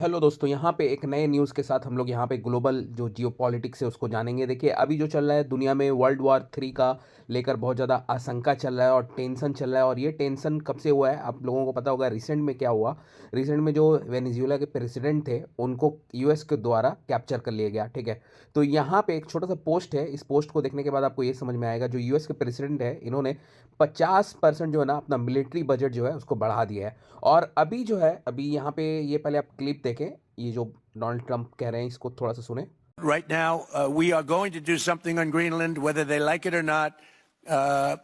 Hello दोस्तों, यहाँ पे एक नए न्यूज़ के साथ हम लोग यहाँ पे ग्लोबल जो जियोपॉलिटिक्स है उसको जानेंगे। देखिए, अभी जो चल रहा है दुनिया में वर्ल्ड वॉर 3 का लेकर बहुत ज़्यादा आशंका चल रहा है और टेंशन चल रहा है। और ये टेंशन कब से हुआ है आप लोगों को पता होगा। रिसेंट में क्या हुआ, रिसेंट में जो वेनेजुएला के प्रेसिडेंट थे उनको यूएस के द्वारा कैप्चर कर लिया गया। ठीक है, तो यहाँ पे एक छोटा सा पोस्ट है। इस पोस्ट को देखने के बाद आपको ये समझ में आएगा, जो यूएस के प्रेसिडेंट है इन्होंने 50% जो है ना अपना मिलिट्री बजट जो है उसको बढ़ा दिया है। और अभी जो है, अभी यहाँ पे ये पहले आप क्लिप देखें, ये जो डोनाल्ड ट्रंप कह रहे हैं इसको थोड़ा सा सुने। Right now, we are going to do something on Greenland, whether they like it or not,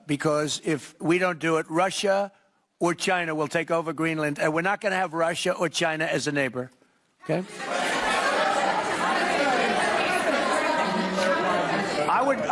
because if we don't do it, Russia or China will take over Greenland, and we're not going to have Russia or China as a neighbor. Okay?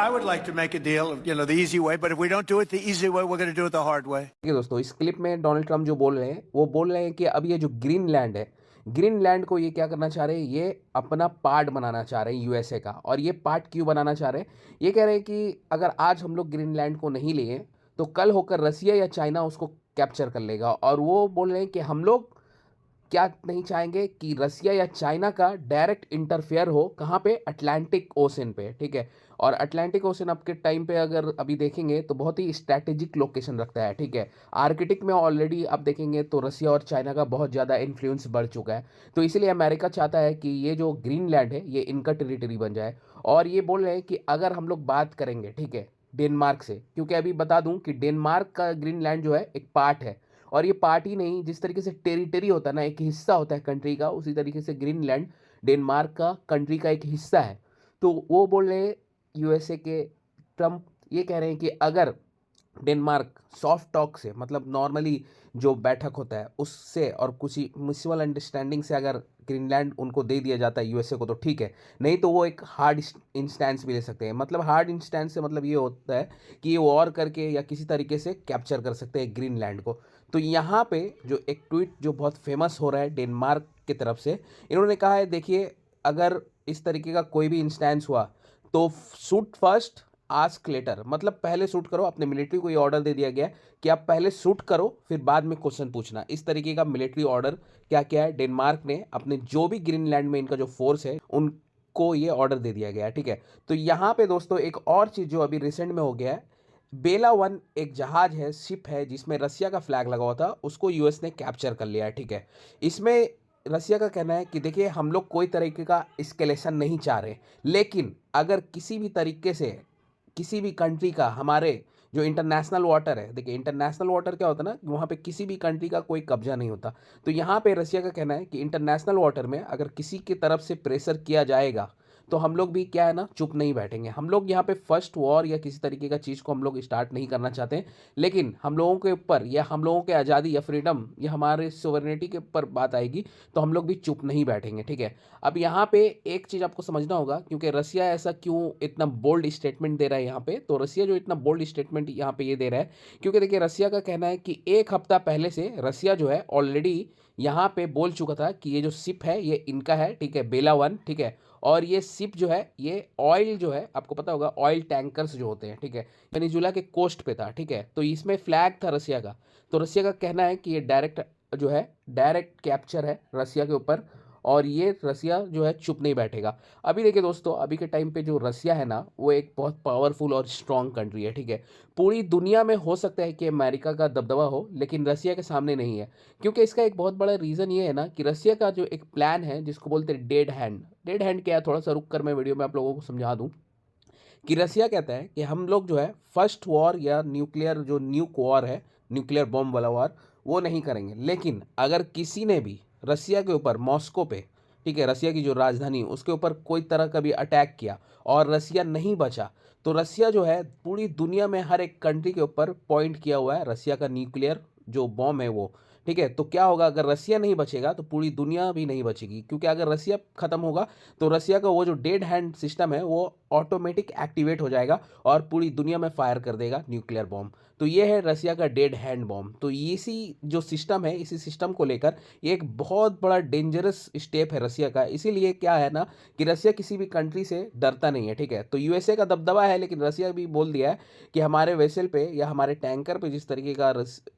I would like to make a deal, the easy way, but if we don't do it the easy way, we're going to do it the hard way. ठीक है दोस्तों, इस clip में Donald Trump जो बोल रहे हैं वो बोल रहे हैं कि अब ये जो ग्रीनलैंड है, ग्रीनलैंड को ये क्या करना चाह रहे हैं, ये अपना पार्ट बनाना चाह रहे हैं यूएसए का। और ये पार्ट क्यों बनाना चाह रहे हैं, ये कह रहे हैं कि अगर आज हम लोग ग्रीनलैंड को नहीं लिए तो कल होकर रसिया या चाइना उसको कैप्चर कर लेगा। और वो बोल रहे हैं कि हम लोग क्या नहीं चाहेंगे कि रसिया या चाइना का डायरेक्ट इंटरफेयर हो, कहाँ पे, अटलांटिक ओशन पे। ठीक है, और अटलांटिक ओशन आपके टाइम पे अगर अभी देखेंगे तो बहुत ही स्ट्रैटेजिक लोकेशन रखता है। ठीक है, आर्कटिक में ऑलरेडी आप देखेंगे तो रसिया और चाइना का बहुत ज़्यादा इन्फ्लुएंस बढ़ चुका है। तो इसीलिए अमेरिका चाहता है कि ये जो ग्रीनलैंड है ये इनका टेरिटरी बन जाए। और ये बोल रहे हैं कि अगर हम लोग बात करेंगे, ठीक है, डेनमार्क से, क्योंकि अभी बता दूं कि डेनमार्क का ग्रीनलैंड जो है एक पार्ट है। और ये पार्ट ही नहीं, जिस तरीके से टेरिटरी होता है ना, एक हिस्सा होता है कंट्री का, उसी तरीके से ग्रीनलैंड डेनमार्क का कंट्री का एक हिस्सा है। तो वो बोल रहे हैं यूएसए के ट्रम्प, ये कह रहे हैं कि अगर डेनमार्क सॉफ्ट टॉक से, मतलब नॉर्मली जो बैठक होता है उससे और कुछ म्यूचुअल अंडरस्टैंडिंग से अगर ग्रीनलैंड उनको दे दिया जाता है यूएसए को तो ठीक है, नहीं तो वो एक हार्ड इंस्टेंस भी ले सकते हैं। मतलब हार्ड इंस्टेंस से मतलब ये होता है कि ये वॉर करके या किसी तरीके से कैप्चर कर सकते हैं ग्रीनलैंड को। तो यहाँ पे जो एक ट्वीट जो बहुत फेमस हो रहा है डेनमार्क की तरफ से, इन्होंने कहा है, देखिए, अगर इस तरीके का कोई भी इंस्टेंस हुआ तो शूट फर्स्ट आस्क लेटर, मतलब पहले शूट करो। अपने मिलिट्री को ये ऑर्डर दे दिया गया है कि आप पहले शूट करो फिर बाद में क्वेश्चन पूछना। इस तरीके का मिलिट्री ऑर्डर क्या क्या है, डेनमार्क ने अपने जो भी ग्रीनलैंड में इनका जो फोर्स है उनको ये ऑर्डर दे दिया गया है। ठीक है, तो यहाँ पे दोस्तों एक और चीज़ जो अभी रिसेंट में हो गया है, बेला वन एक जहाज है, शिप है, जिसमें रसिया का फ्लैग लगा हुआ था, उसको यूएस ने कैप्चर कर लिया है। ठीक है, इसमें रसिया का कहना है कि देखिए, हम लोग कोई तरीके का इस्केलेशन नहीं चाह रहे, लेकिन अगर किसी भी तरीके से किसी भी कंट्री का हमारे जो इंटरनेशनल वाटर है, देखिए इंटरनेशनल वाटर क्या होता है ना, वहाँ पे किसी भी कंट्री का कोई कब्जा नहीं होता। तो यहाँ पे रसिया का कहना है कि इंटरनेशनल वाटर में अगर किसी की तरफ से प्रेशर किया जाएगा तो हम लोग भी क्या है ना, चुप नहीं बैठेंगे। हम लोग यहाँ पे फर्स्ट वॉर या किसी तरीके का चीज़ को हम लोग स्टार्ट नहीं करना चाहते हैं, लेकिन हम लोगों के ऊपर या हम लोगों के आज़ादी या फ्रीडम या हमारे सोवरेनिटी के ऊपर बात आएगी तो हम लोग भी चुप नहीं बैठेंगे। ठीक है, अब यहाँ पे एक चीज़ आपको समझना होगा, क्योंकि रसिया ऐसा क्यों इतना बोल्ड स्टेटमेंट दे रहा है यहाँ पे। तो रसिया जो इतना बोल्ड स्टेटमेंट यहाँ पे ये दे रहा है, क्योंकि देखिए रसिया का कहना है कि एक हफ्ता पहले से रसिया जो है ऑलरेडी यहाँ पे बोल चुका था कि ये जो शिप है ये इनका है। ठीक है, बेला वन। ठीक है, और ये शिप जो है ये ऑयल जो है, आपको पता होगा ऑयल टैंकर्स जो होते हैं, ठीक है, वेनेजुएला के कोस्ट पे था। ठीक है, तो इसमें फ्लैग था रसिया का। तो रसिया का कहना है कि ये डायरेक्ट जो है, डायरेक्ट कैप्चर है रसिया के ऊपर, और ये रसिया जो है चुप नहीं बैठेगा। अभी देखिए दोस्तों, अभी के टाइम पे जो रसिया है ना वो एक बहुत पावरफुल और स्ट्रांग कंट्री है। ठीक है, पूरी दुनिया में हो सकता है कि अमेरिका का दबदबा हो, लेकिन रसिया के सामने नहीं है। क्योंकि इसका एक बहुत बड़ा रीज़न ये है ना कि रसिया का जो एक प्लान है जिसको बोलते हैं डेड हैंड। डेड हैंड क्या है, थोड़ा सा रुक कर मैं वीडियो में आप लोगों को समझा दूँ कि रसिया कहता है कि हम लोग जो है फर्स्ट वॉर या न्यूक्लियर जो न्यूक वॉर है, न्यूक्लियर बॉम्ब वाला वॉर, वो नहीं करेंगे। लेकिन अगर किसी ने भी रसिया के ऊपर, मॉस्को पे, ठीक है, रसिया की जो राजधानी उसके ऊपर कोई तरह का भी अटैक किया और रसिया नहीं बचा, तो रसिया जो है पूरी दुनिया में हर एक कंट्री के ऊपर पॉइंट किया हुआ है रसिया का न्यूक्लियर जो बॉम्ब है वो। ठीक है, तो क्या होगा, अगर रसिया नहीं बचेगा तो पूरी दुनिया भी नहीं बचेगी, क्योंकि अगर रसिया खत्म होगा तो रसिया का वो जो डेड हैंड सिस्टम है वो ऑटोमेटिक एक्टिवेट हो जाएगा और पूरी दुनिया में फायर कर देगा न्यूक्लियर बॉम्ब। तो ये है रसिया का डेड हैंड बॉम्ब। तो इसी जो सिस्टम है, इसी सिस्टम को लेकर ये एक बहुत बड़ा डेंजरस स्टेप है रसिया का। इसीलिए क्या है ना कि रसिया किसी भी कंट्री से डरता नहीं है। ठीक है, तो यूएसए का दबदबा है, लेकिन रसिया भी बोल दिया है कि हमारे वेसल पे या हमारे टैंकर पे जिस तरीके का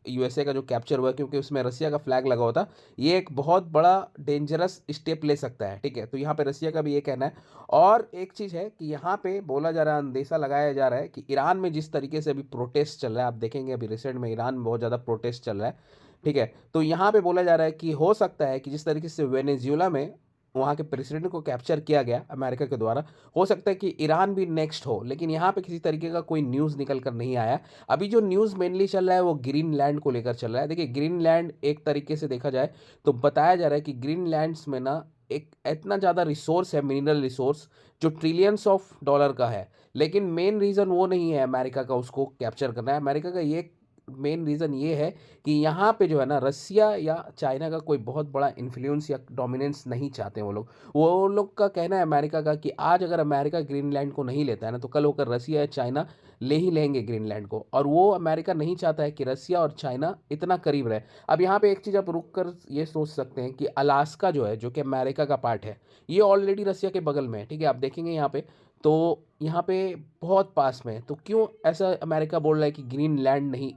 यूएसए का जो कैप्चर हुआ, क्योंकि उसमें जिसमें रसिया का फ्लैग लगा होता, ये एक बहुत बड़ा डेंजरस स्टेप ले सकता है, ठीक है। तो यहाँ पे रसिया का भी ये कहना है। और एक चीज़ है कि यहाँ पे बोला जा रहा है, अंदेशा लगाया जा रहा है कि ईरान में जिस तरीके से अभी प्रोटेस्ट चल रहा है, आप देखेंगे अभी रिसेंट में ईरान में बहुत ज़्यादा प्रोटेस्ट चल रहा है, ठीक है। तो यहाँ पे बोला जा रहा है कि हो सकता है कि जिस तरीके से वेनेजुएला में वहाँ के प्रेसिडेंट को कैप्चर किया गया अमेरिका के द्वारा, हो सकता है कि ईरान भी नेक्स्ट हो, लेकिन यहाँ पे किसी तरीके का कोई न्यूज़ निकल कर नहीं आया। अभी जो न्यूज़ मेनली चल रहा है वो ग्रीनलैंड को लेकर चल रहा है। देखिए ग्रीनलैंड एक तरीके से देखा जाए तो बताया जा रहा है कि ग्रीनलैंड्स में ना एक इतना ज़्यादा रिसोर्स है, मिनरल रिसोर्स, जो ट्रिलियंस ऑफ डॉलर का है। लेकिन मेन रीज़न वो नहीं है अमेरिका का उसको कैप्चर करना है। अमेरिका का ये मेन रीज़न ये है कि यहाँ पे जो है ना रसिया या चाइना का कोई बहुत बड़ा इन्फ्लुएंस या डोमिनेंस नहीं चाहते वो लोग का कहना है अमेरिका का कि आज अगर अमेरिका ग्रीनलैंड को नहीं लेता है ना, तो कल होकर रसिया या चाइना ले ही लेंगे ग्रीनलैंड को। और वो अमेरिका नहीं चाहता है कि रसिया और चाइना इतना करीब रहे। अब यहाँ पे एक चीज़ आप रुक कर ये सोच सकते हैं कि अलास्का जो है, जो कि अमेरिका का पार्ट है, ये ऑलरेडी रसिया के बगल में है, ठीक है। आप देखेंगे यहाँ पे, तो यहाँ पे बहुत पास में है, तो क्यों ऐसा अमेरिका बोल रहा है कि ग्रीनलैंड नहीं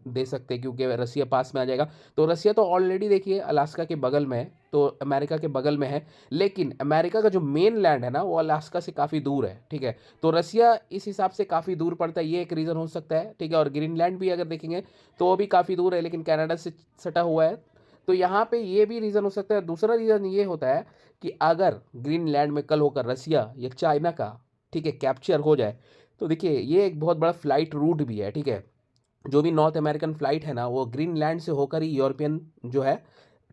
दे सकते क्योंकि रसिया पास में आ जाएगा। तो रसिया तो ऑलरेडी देखिए अलास्का के बगल में है, तो अमेरिका के बगल में है, लेकिन अमेरिका का जो मेन लैंड है ना वो अलास्का से काफ़ी दूर है, ठीक है। तो रसिया इस हिसाब से काफ़ी दूर पड़ता है, ये एक रीज़न हो सकता है, ठीक है। और ग्रीनलैंड भी अगर देखेंगे तो वो भी काफ़ी दूर है, लेकिन कनाडा से सटा हुआ है। तो यहाँ पे ये भी रीज़न हो सकता है। दूसरा रीज़न ये होता है कि अगर ग्रीनलैंड में कल होकर रसिया या चाइना का, ठीक है, कैप्चर हो जाए, तो देखिए ये एक बहुत बड़ा फ्लाइट रूट भी है, ठीक है। जो भी नॉर्थ अमेरिकन फ्लाइट है ना वो ग्रीनलैंड से होकर ही यूरोपियन जो है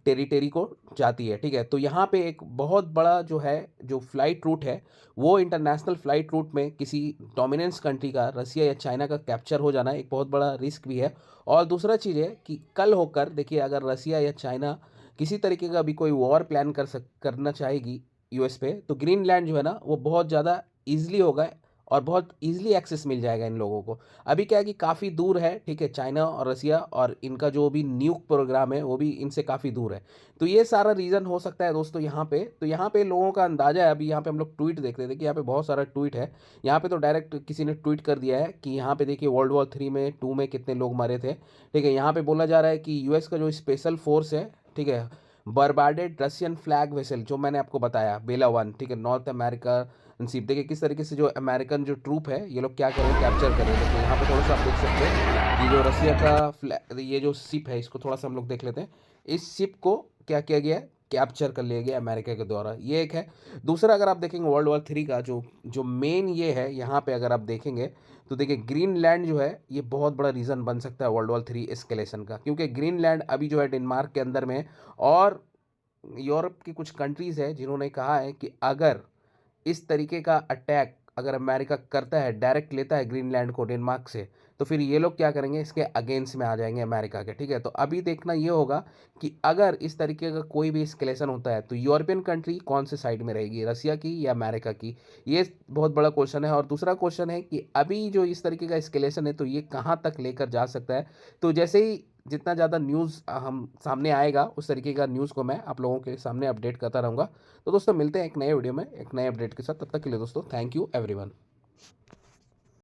टेरिटरी को जाती है, ठीक है। तो यहाँ पे एक बहुत बड़ा जो है जो फ्लाइट रूट है, वो इंटरनेशनल फ्लाइट रूट में किसी डोमिनेंस कंट्री का, रसिया या चाइना का कैप्चर हो जाना एक बहुत बड़ा रिस्क भी है। और दूसरा चीज़ है कि कल होकर देखिए अगर रसिया या चाइना किसी तरीके का भी कोई वॉर प्लान करना चाहेगी यूएस पे, तो ग्रीनलैंड जो है ना वो बहुत ज़्यादा ईजिली होगा और बहुत ईजिली एक्सेस मिल जाएगा इन लोगों को। अभी क्या है कि काफ़ी दूर है, ठीक है, चाइना और रसिया, और इनका जो भी न्यूक प्रोग्राम है वो भी इनसे काफ़ी दूर है। तो ये सारा रीज़न हो सकता है दोस्तों यहाँ पे। तो यहाँ पे लोगों का अंदाज़ा है, अभी यहाँ पे हम लोग ट्वीट देख रहे थे कि यहाँ पे बहुत सारा ट्वीट है। यहाँ पे तो डायरेक्ट किसी ने ट्वीट कर दिया है कि यहाँ पे देखिए वर्ल्ड वॉर 3 में 2 में कितने लोग मरे थे, ठीक है। यहाँ पे बोला जा रहा है कि यूएस का जो स्पेशल फोर्स है, ठीक है, बर्बाडेड रशियन फ्लैग वेसल, जो मैंने आपको बताया बेला 1, ठीक है, नॉर्थ अमेरिका शिप। देखिए किस तरीके से जो अमेरिकन जो ट्रूप है ये लोग क्या करें, कैप्चर करें। देखिए यहाँ पे थोड़ा सा आप देख सकते हैं, ये जो रसिया का ये जो शिप है इसको थोड़ा सा हम लोग देख लेते हैं। इस शिप को क्या किया गया है, कैप्चर कर लिया गया अमेरिका के द्वारा, ये एक है। दूसरा अगर आप देखेंगे वर्ल्ड वॉर 3 का जो जो मेन ये है, यहाँ पे अगर आप देखेंगे तो देखिए ग्रीनलैंड जो है ये बहुत बड़ा रीज़न बन सकता है वर्ल्ड वॉर 3 एस्केलेशन का, क्योंकि ग्रीनलैंड अभी जो है डेनमार्क के अंदर में है। और यूरोप की कुछ कंट्रीज़ है जिन्होंने कहा है कि अगर इस तरीके का अटैक अगर अमेरिका करता है, डायरेक्ट लेता है ग्रीनलैंड को डेनमार्क से, तो फिर ये लोग क्या करेंगे, इसके अगेंस्ट में आ जाएंगे अमेरिका के, ठीक है। तो अभी देखना ये होगा कि अगर इस तरीके का कोई भी एस्केलेशन होता है तो यूरोपियन कंट्री कौन से साइड में रहेगी, रसिया की या अमेरिका की, ये बहुत बड़ा क्वेश्चन है। और दूसरा क्वेश्चन है कि अभी जो इस तरीके का एस्केलेशन है तो ये कहाँ तक लेकर जा सकता है। तो जैसे ही जितना ज़्यादा न्यूज़ हम सामने आएगा उस तरीके का न्यूज़ को मैं आप लोगों के सामने अपडेट करता रहूँगा। तो दोस्तों मिलते हैं एक नए वीडियो में एक नए अपडेट के साथ, तब तक के लिए दोस्तों थैंक यू एवरीवन।